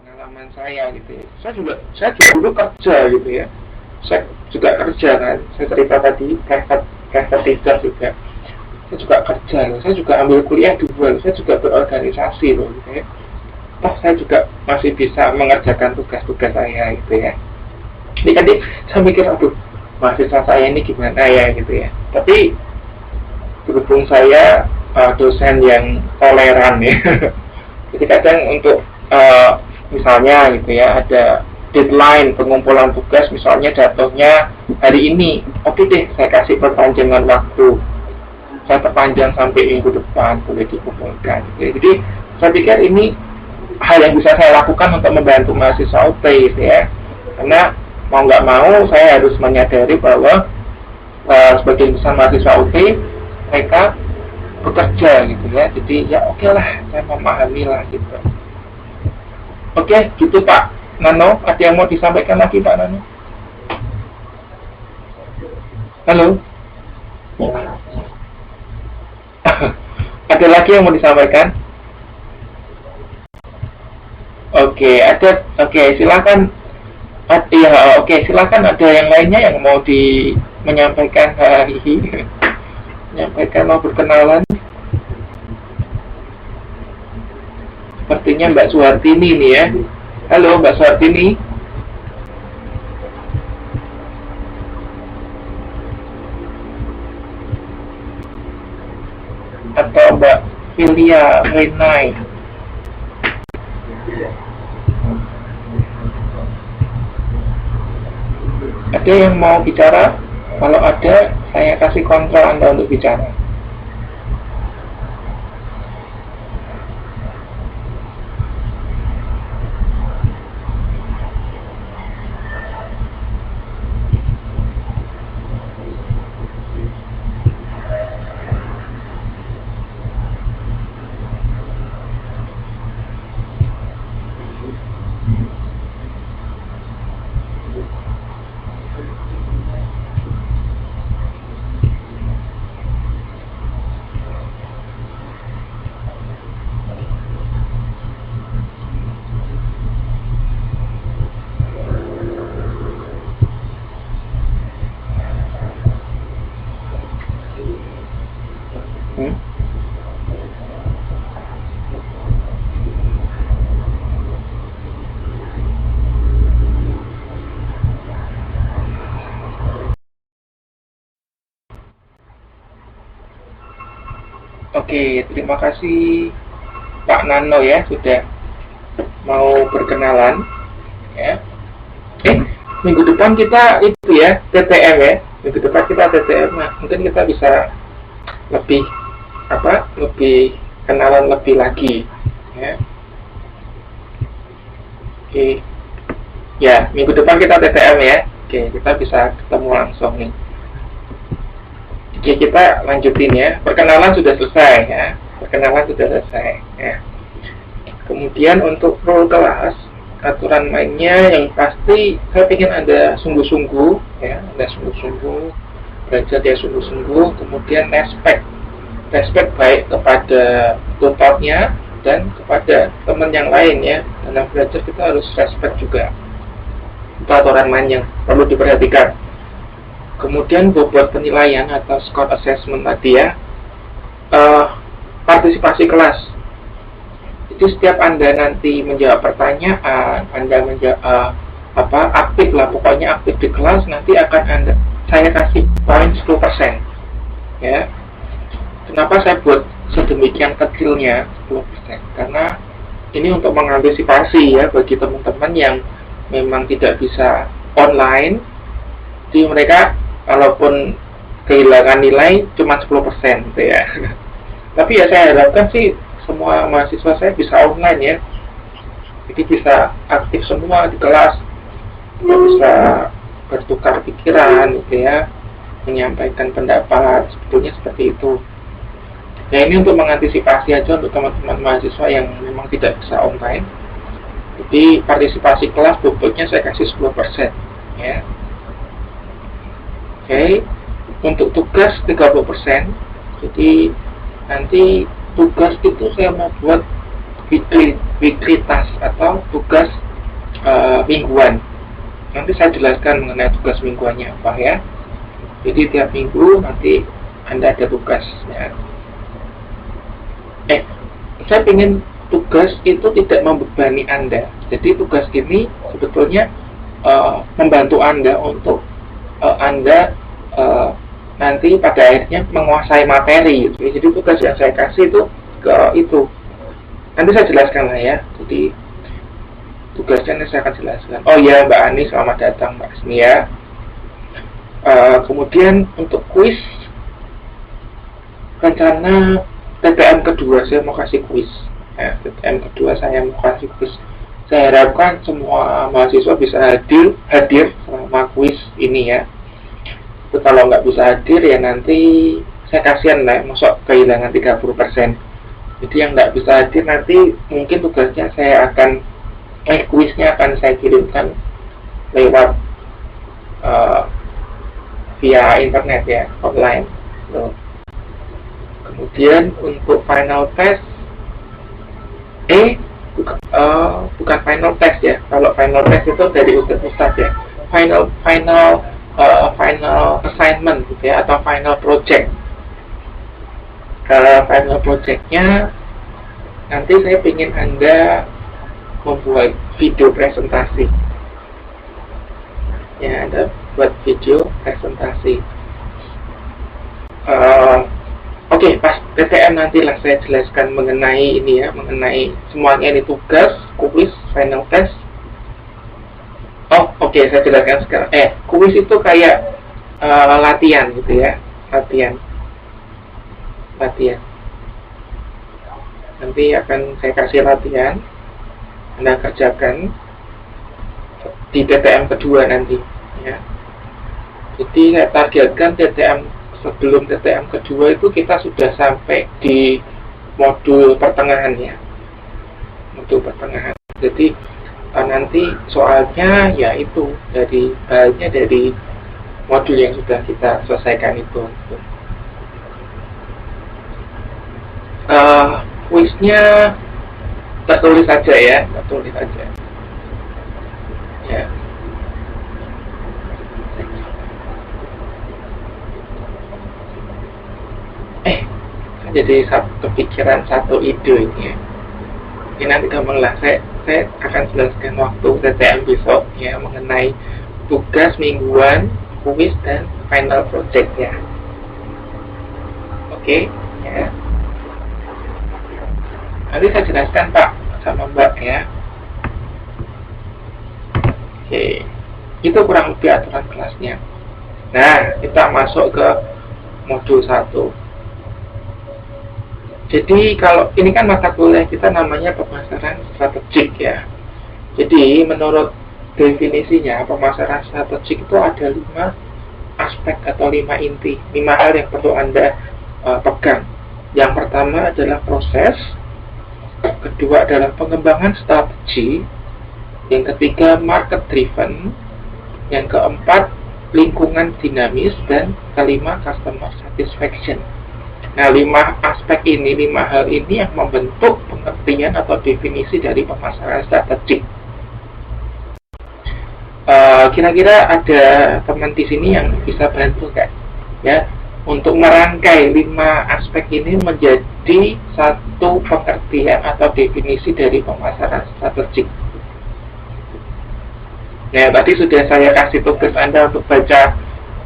pengalaman saya gitu ya. Saya juga dulu kerja gitu ya. Saya juga kerja kan. Saya cerita tadi private teacher juga. Saya juga kerja loh. Saya juga ambil kuliah dua loh. Saya juga berorganisasi loh gitu ya. Saya juga masih bisa mengerjakan tugas-tugas saya gitu ya. Jadi saya mikir, aduh, mahasiswa saya ini gimana ya gitu ya. Tapi berhubung saya dosen yang toleran ya. Jadi kadang untuk misalnya gitu ya, ada deadline pengumpulan tugas, misalnya jatuhnya hari ini, oke deh, saya kasih perpanjangan waktu, saya perpanjang sampai minggu depan, boleh dikumpulkan gitu ya. Jadi saya pikir ini hal yang bisa saya lakukan untuk membantu mahasiswa UT gitu ya. Karena mau nggak mau saya harus menyadari bahwa sebagian besar mahasiswa UT mereka bekerja gitu ya. Jadi ya oke lah, saya memahami lah gitu. Oke, gitu Pak Nano. Ada yang mau disampaikan lagi Pak Nano? Halo? Ada lagi yang mau disampaikan? Oke, silakan. Silakan, ada yang lainnya yang mau menyampaikan menyampaikan, mau berkenalan. Sepertinya Mbak Suhartini nih ya. Halo Mbak Suhartini. Atau Mbak Filia Renai. Ada yang mau bicara? Kalau ada, saya kasih kontrol Anda untuk bicara. Oke, terima kasih Pak Nano ya, sudah mau berkenalan ya. Minggu depan kita itu ya, TTM ya. Minggu depan kita TTM. Nah, mungkin kita bisa lebih kenalan lebih lagi ya. Oke. Ya, minggu depan kita TTM ya. Oke, kita bisa ketemu langsung nih. Oke, kita lanjutin ya. Perkenalan sudah selesai ya. Ya. Kemudian untuk role kelas, aturan mainnya yang pasti saya ingin ada sungguh-sungguh ya, belajar dia sungguh-sungguh, kemudian respect baik kepada tutornya dan kepada teman yang lain ya. Dalam belajar kita harus respect juga. Itu aturan main yang perlu diperhatikan. Kemudian bobot penilaian atau score assessment tadi ya, partisipasi kelas. Jadi setiap Anda nanti menjawab pertanyaan, Anda aktif lah, pokoknya aktif di kelas, nanti akan saya kasih poin 10% ya. Kenapa saya buat sedemikian kecilnya 10%? Karena ini untuk mengantisipasi ya bagi teman-teman yang memang tidak bisa online. Jadi mereka walaupun kehilangan nilai cuma 10% gitu ya. Tapi ya saya harapkan sih semua mahasiswa saya bisa online ya. Jadi bisa aktif semua di kelas, bisa bertukar pikiran gitu ya, menyampaikan pendapat, sebetulnya seperti itu. Ya ini untuk mengantisipasi aja untuk teman-teman mahasiswa yang memang tidak bisa online. Jadi partisipasi kelas bobotnya saya kasih 10% ya. Oke, untuk tugas 30%. Jadi nanti tugas itu saya mau buat weekly task atau tugas mingguan. Nanti saya jelaskan mengenai tugas mingguannya apa ya. Jadi tiap minggu nanti Anda ada tugas ya. Saya ingin tugas itu tidak membebani Anda. Jadi tugas ini sebetulnya membantu Anda untuk Anda nanti pada akhirnya menguasai materi gitu. Jadi tugas yang saya kasih itu nanti saya jelaskan lah ya. Jadi tugasnya saya akan jelaskan. Oh ya, Mbak Ani, selamat datang Mbak Asmia. Kemudian untuk kuis, rencana TTM kedua saya mau kasih kuis. TTM kedua saya mau kasih kuis. Saya harapkan semua mahasiswa bisa hadir selama kuis ini ya. Kalau nggak bisa hadir ya nanti saya kasihan lah, masuk kehilangan 30%. Jadi yang nggak bisa hadir nanti mungkin tugasnya saya akan kuisnya akan saya kirimkan lewat via internet ya, online. Kemudian untuk final test bukan final test ya. Kalau final test itu dari Ustadz ya. Final assignment gitu ya, atau final project. Final projectnya nanti saya ingin Anda membuat video presentasi ya, Anda buat video presentasi. Oke, pas PTM nantilah saya jelaskan mengenai ini ya, mengenai semuanya ini tugas, kuis, final test. Oke, saya jelaskan sekarang. Kuis itu kayak latihan gitu ya, latihan. Nanti akan saya kasih latihan, Anda kerjakan di TTM kedua nanti ya. Jadi saya targetkan sebelum TTM kedua itu kita sudah sampai di modul pertengahan ya, modul pertengahan. Jadi nanti soalnya ya itu dari modul yang sudah kita selesaikan itu. Kuisnya tak tulis saja ya, tak tulis saja ya. Jadi kepikiran satu ide ini ya. Ini nanti gampang lah, saya akan jelaskan waktu TTM besok ya, mengenai tugas mingguan, kuis, dan final project ya. Oke ya. Nanti saya jelaskan Pak sama Mbak ya. Oke, itu kurang lebih aturan kelasnya. Nah, kita masuk ke modul 1. Jadi kalau ini kan mata kuliah kita namanya pemasaran strategik ya. Jadi menurut definisinya pemasaran strategik itu ada 5 aspek atau 5 inti, 5 hal yang perlu Anda pegang. Yang pertama adalah proses, kedua adalah pengembangan strategi, yang ketiga market driven, yang keempat lingkungan dinamis, dan kelima customer satisfaction. Nah, 5 aspek ini, 5 hal ini yang membentuk pengertian atau definisi dari pemasaran strategik. Kira-kira ada teman di sini yang bisa bantu kan? Ya, untuk merangkai 5 aspek ini menjadi satu pengertian atau definisi dari pemasaran strategik. Nah, tadi sudah saya kasih tugas Anda untuk baca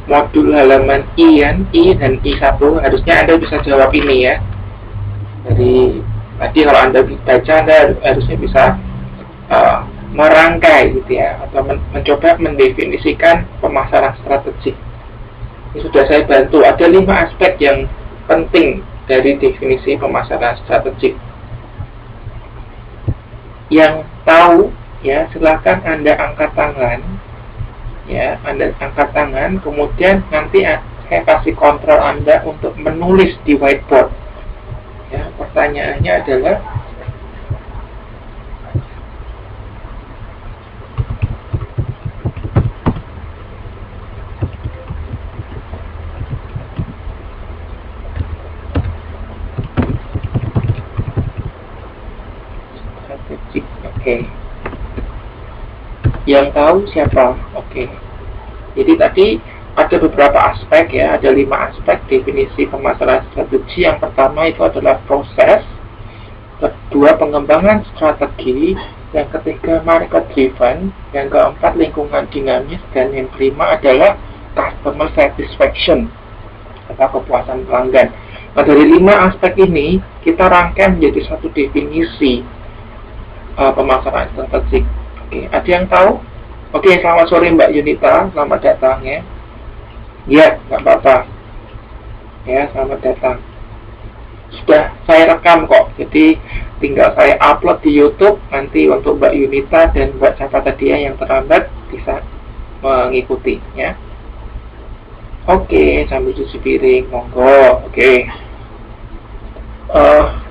modul halaman I dan I1. Harusnya Anda bisa jawab ini ya. Jadi tadi kalau Anda baca, Anda harusnya bisa merangkai gitu ya, atau mencoba mendefinisikan pemasaran strategik. Ini sudah saya bantu. Ada 5 aspek yang penting dari definisi pemasaran strategik. Yang tahu ya, silakan Anda angkat tangan. Ya, Anda angkat tangan, kemudian nanti saya kasih kontrol Anda untuk menulis di whiteboard. Ya, pertanyaannya adalah strategik. Oke. Yang tahu siapa? Oke. Jadi tadi ada beberapa aspek ya, ada 5 aspek definisi pemasaran strategi. Yang pertama itu adalah proses, kedua pengembangan strategi, yang ketiga market driven, yang keempat lingkungan dinamis, dan yang kelima adalah customer satisfaction atau kepuasan pelanggan. Nah, dari 5 aspek ini kita rangkai menjadi satu definisi pemasaran strategik. Oke, ada yang tahu? Oke, selamat sore Mbak Yunita, selamat datang ya. Ya, nggak apa-apa. Ya, selamat datang. Sudah saya rekam kok, jadi tinggal saya upload di YouTube. Nanti untuk Mbak Yunita dan Mbak siapa tadi yang terlambat bisa mengikuti ya. Oke, sambil cuci piring, monggo. Oke.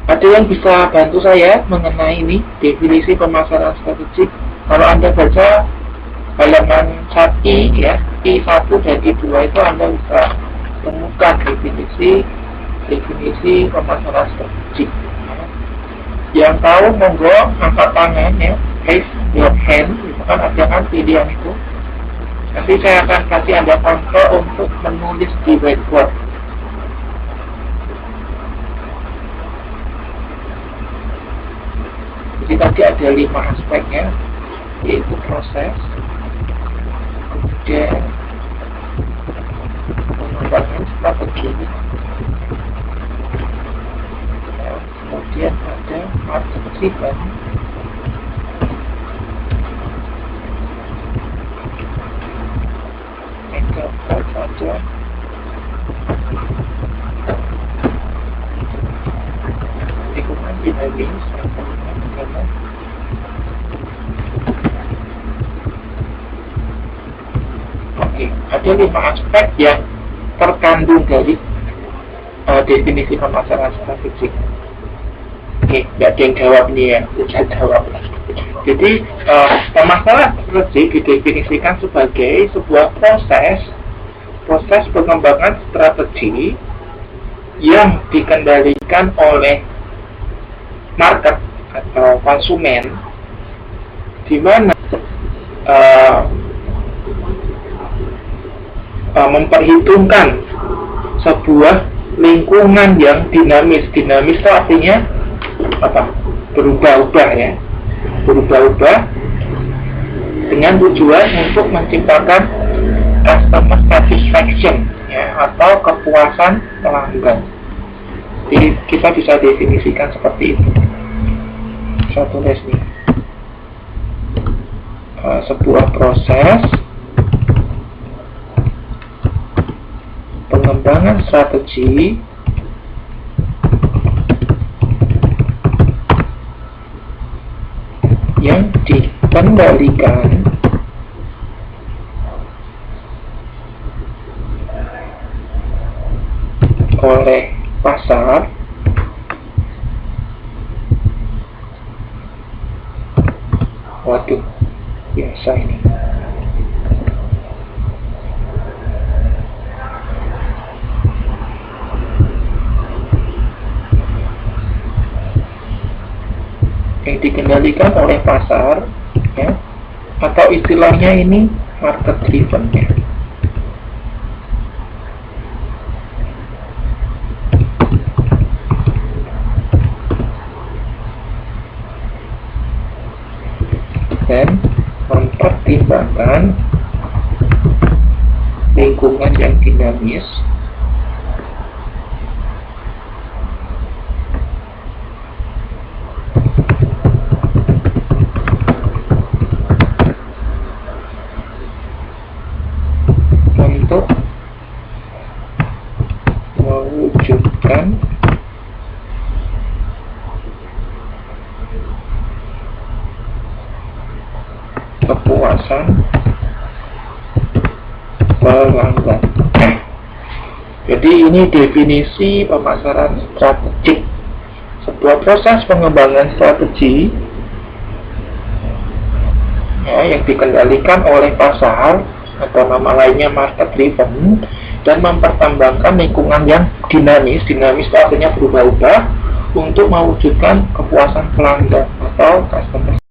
Ada yang bisa bantu saya mengenai ini definisi pemasaran strategik? Kalau Anda baca halaman 1i ya, I1 dan I2 itu Anda bisa temukan definisi pemasaran strategik. Yang tahu monggo angkat tangan ya, raise your hand, itu kan ada kan pilihan itu. Nanti saya akan kasih Anda kontrol untuk menulis di whiteboard. Jadi tadi ada 5 aspeknya, yaitu proses, kemudian pengembangan strategi, kemudian ada market driven, yang keempat ada lingkungan dinamis, Oke, ada 5 aspek yang terkandung dari definisi pemasaran strategik. Oke, nggak ada yang jawab nih ya, saya jawab. Jadi pemasaran strategik didefinisikan sebagai sebuah proses pengembangan strategi yang dikendalikan oleh market atau konsumen, di mana memperhitungkan sebuah lingkungan yang dinamis. Dinamis itu artinya apa? Berubah-ubah ya, berubah-ubah dengan tujuan untuk menciptakan customer satisfaction ya, atau kepuasan pelanggan. Jadi kita bisa definisikan seperti itu. Saya tulis nih, sebuah proses pengembangan strategi yang dikendalikan oleh pasar waduh biasa ini yang dikendalikan oleh pasar ya, atau istilahnya ini market driven ya. Dan mempertimbangkan lingkungan yang dinamis untuk mewujudkan kepuasan pelanggan. Jadi ini definisi pemasaran strategik, sebuah proses pengembangan strategi ya, yang dikendalikan oleh pasar atau nama lainnya market driven, dan mempertimbangkan lingkungan yang dinamis. Dinamis itu artinya berubah-ubah untuk mewujudkan kepuasan pelanggan atau customer